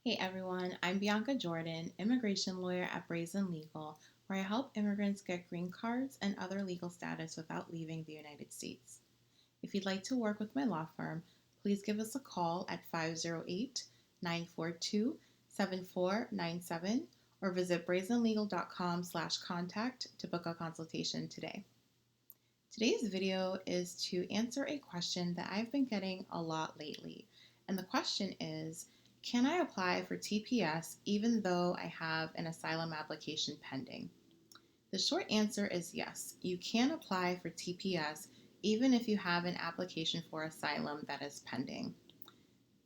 Hey everyone, I'm Bianca Jordan, immigration lawyer at Brazen Legal, where I help immigrants get green cards and other legal status without leaving the United States. If you'd like to work with my law firm, please give us a call at 508 942 7497 or visit brazenlegal.com/contact to book a consultation today. Today's video is to answer a question that I've been getting a lot lately. And the question is, can I apply for TPS even though I have an asylum application pending? The short answer is yes, you can apply for TPS even if you have an application for asylum that is pending.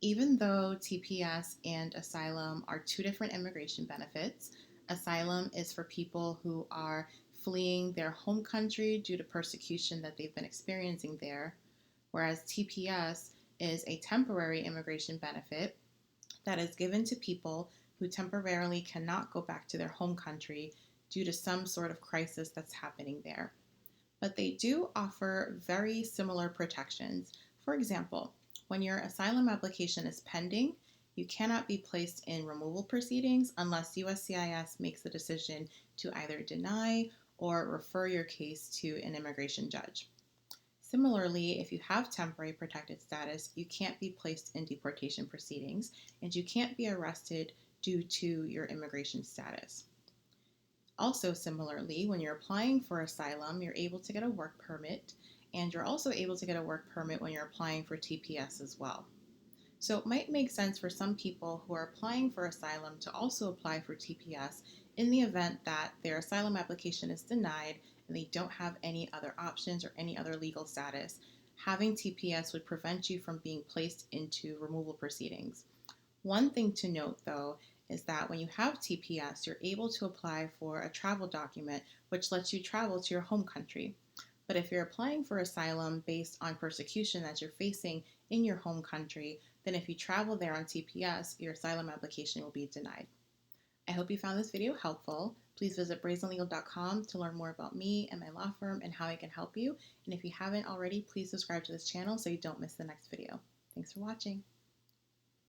Even though TPS and asylum are two different immigration benefits, asylum is for people who are fleeing their home country due to persecution that they've been experiencing there, whereas TPS is a temporary immigration benefit that is given to people who temporarily cannot go back to their home country due to some sort of crisis that's happening there. But they do offer very similar protections. For example, when your asylum application is pending, you cannot be placed in removal proceedings unless USCIS makes the decision to either deny or refer your case to an immigration judge. Similarly, if you have temporary protected status, you can't be placed in deportation proceedings and you can't be arrested due to your immigration status. Also, similarly, when you're applying for asylum, you're able to get a work permit, and you're also able to get a work permit when you're applying for TPS as well. So it might make sense for some people who are applying for asylum to also apply for TPS in the event that their asylum application is denied and they don't have any other options or any other legal status. Having TPS would prevent you from being placed into removal proceedings. One thing to note, though, is that when you have TPS, you're able to apply for a travel document which lets you travel to your home country. But if you're applying for asylum based on persecution that you're facing in your home country, then if you travel there on TPS, your asylum application will be denied. I hope you found this video helpful. Please visit brazenlegal.com to learn more about me and my law firm and how I can help you. And if you haven't already, please subscribe to this channel so you don't miss the next video. Thanks for watching.